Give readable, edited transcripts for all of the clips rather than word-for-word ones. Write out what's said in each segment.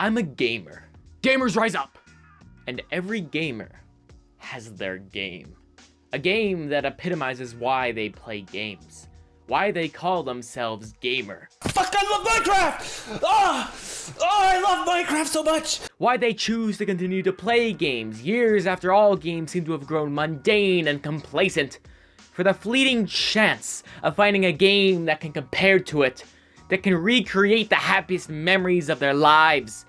I'm a gamer. Gamers rise up! And every gamer has their game. A game that epitomizes why they play games. Why they call themselves gamer. Fuck, I love Minecraft! I love Minecraft so much! Why they choose to continue to play games years after all games seem to have grown mundane and complacent. For the fleeting chance of finding a game that can compare to it. That can recreate the happiest memories of their lives.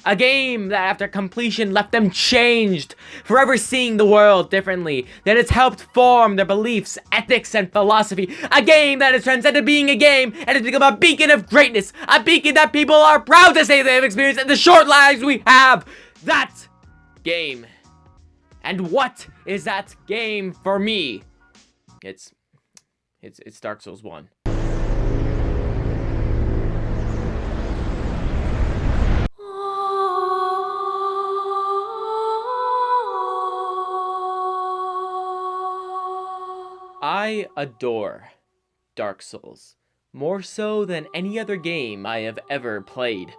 A game that after completion left them changed, forever seeing the world differently, that has helped form their beliefs, ethics, and philosophy. A game that has transcended being a game and has become a beacon of greatness. A beacon that people are proud to say they have experienced in the short lives we have. That game. And what is that game for me? It's Dark Souls 1. I adore Dark Souls, more so than any other game I have ever played,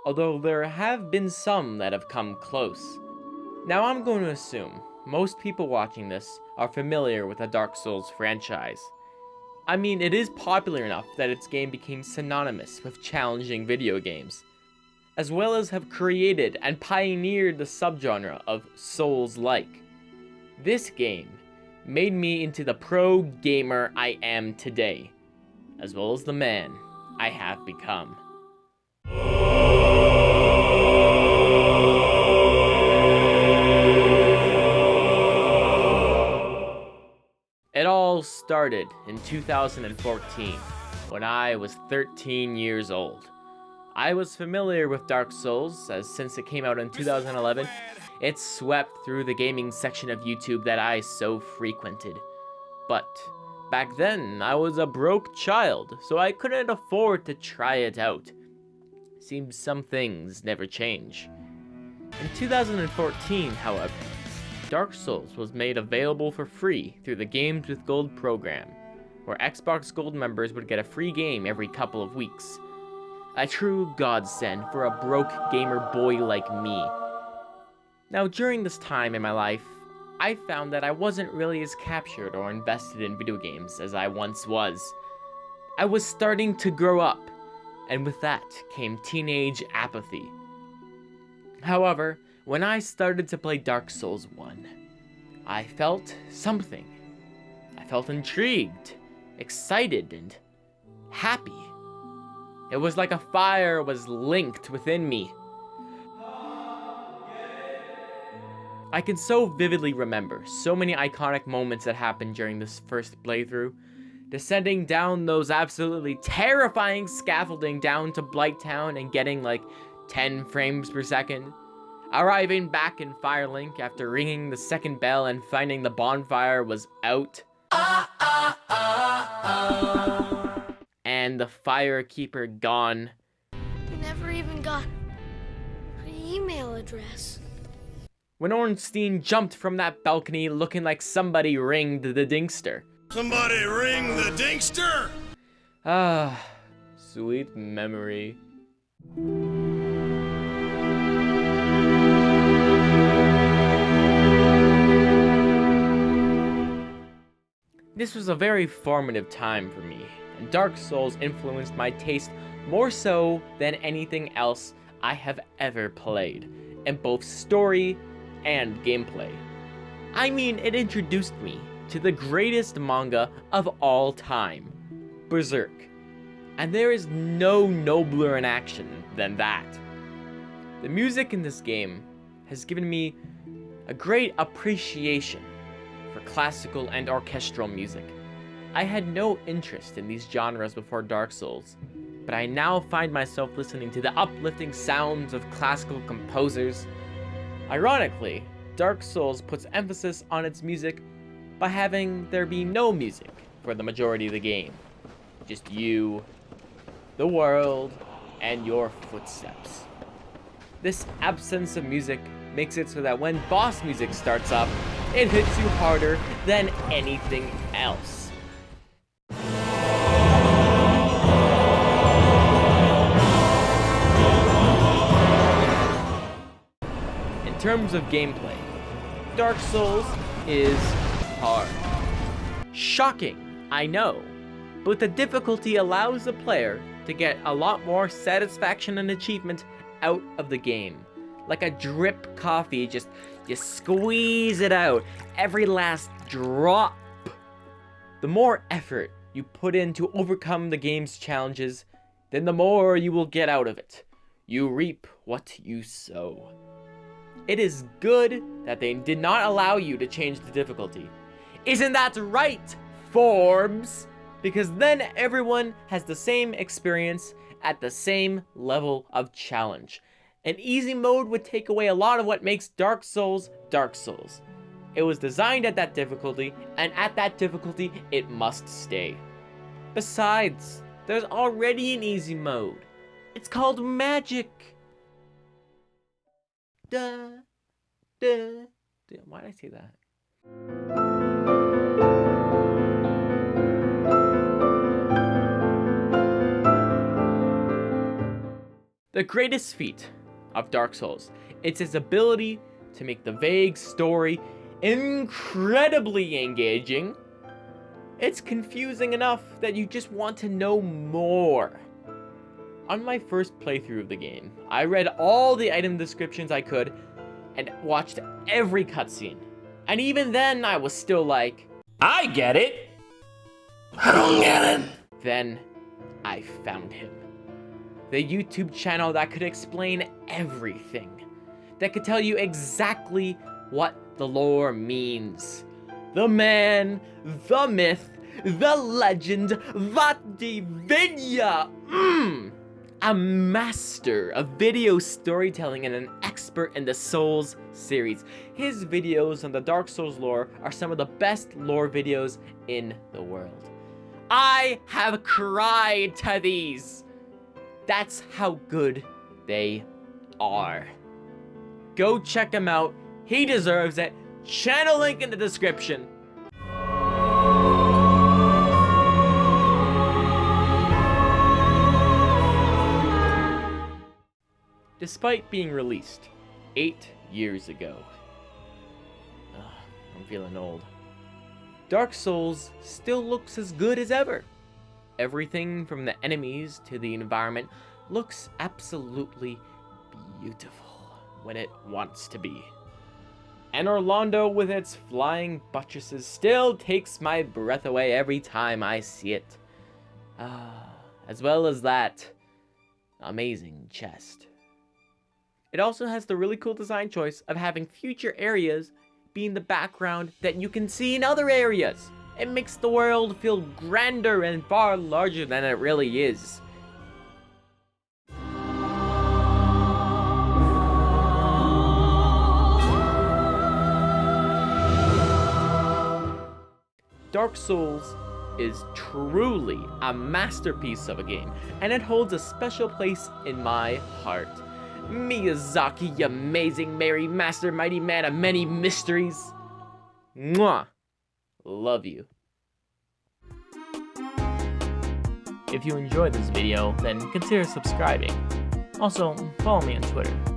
although there have been some that have come close. Now I'm going to assume most people watching this are familiar with the Dark Souls franchise. I mean, it is popular enough that its game became synonymous with challenging video games, as well as have created and pioneered the subgenre of Souls-like. This game made me into the pro gamer I am today, as well as the man I have become. It all started in 2014, when I was 13 years old. I was familiar with Dark Souls, as since it came out in 2011, it swept through the gaming section of YouTube that I so frequented. But back then, I was a broke child, so I couldn't afford to try it out. Seems some things never change. In 2014, however, Dark Souls was made available for free through the Games with Gold program, where Xbox Gold members would get a free game every couple of weeks. A true godsend for a broke gamer boy like me. Now, during this time in my life, I found that I wasn't really as captured or invested in video games as I once was. I was starting to grow up, and with that came teenage apathy. However, when I started to play Dark Souls 1, I felt something. I felt intrigued, excited, and happy. It was like a fire was linked within me. I can so vividly remember so many iconic moments that happened during this first playthrough. Descending down those absolutely terrifying scaffolding down to Blighttown and getting like 10 frames per second. Arriving back in Firelink after ringing the second bell and finding the bonfire was out. And the firekeeper gone. We never even got an email address. When Ornstein jumped from that balcony looking like somebody ringed the Dinkster. Somebody ring the Dinkster! Ah, sweet memory. This was a very formative time for me, and Dark Souls influenced my taste more so than anything else I have ever played, in both story and gameplay. I mean, it introduced me to the greatest manga of all time, Berserk. And there is no nobler an action than that. The music in this game has given me a great appreciation for classical and orchestral music. I had no interest in these genres before Dark Souls, but I now find myself listening to the uplifting sounds of classical composers. Ironically, Dark Souls puts emphasis on its music by having there be no music for the majority of the game. Just you, the world, and your footsteps. This absence of music makes it so that when boss music starts up, it hits you harder than anything else. terms of gameplay, Dark Souls is hard. Shocking, I know, but the difficulty allows the player to get a lot more satisfaction and achievement out of the game. Like a drip coffee, just you squeeze it out, every last drop. The more effort you put in to overcome the game's challenges, then the more you will get out of it. You reap what you sow. It is good that they did not allow you to change the difficulty. Isn't that right, Forbes? Because then everyone has the same experience at the same level of challenge. An easy mode would take away a lot of what makes Dark Souls Dark Souls. It was designed at that difficulty, and at that difficulty, it must stay. Besides, there's already an easy mode. It's called Magic. Duh, duh, duh. Why did I say that? The greatest feat of Dark Souls, it's its ability to make the vague story incredibly engaging. It's confusing enough that you just want to know more. On my first playthrough of the game, I read all the item descriptions I could and watched every cutscene. And even then, I was still like, I get it. I don't get it. Then I found him. The YouTube channel that could explain everything. That could tell you exactly what the lore means. The man, the myth, the legend, Vaati. A master of video storytelling and an expert in the Souls series. His videos on the Dark Souls lore are some of the best lore videos in the world. I have cried to these. That's how good they are. Go check him out. He deserves it. Channel link in the description. Despite being released 8 years ago, I'm feeling old. Dark Souls still looks as good as ever. Everything from the enemies to the environment looks absolutely beautiful when it wants to be. And Orlando with its flying buttresses still takes my breath away every time I see it. As well as that amazing chest. It also has the really cool design choice of having future areas being the background that you can see in other areas. It makes the world feel grander and far larger than it really is. Dark Souls is truly a masterpiece of a game, and it holds a special place in my heart. Miyazaki, you amazing merry master, mighty man of many mysteries. Mwah! Love you. If you enjoyed this video, then consider subscribing. Also, follow me on Twitter.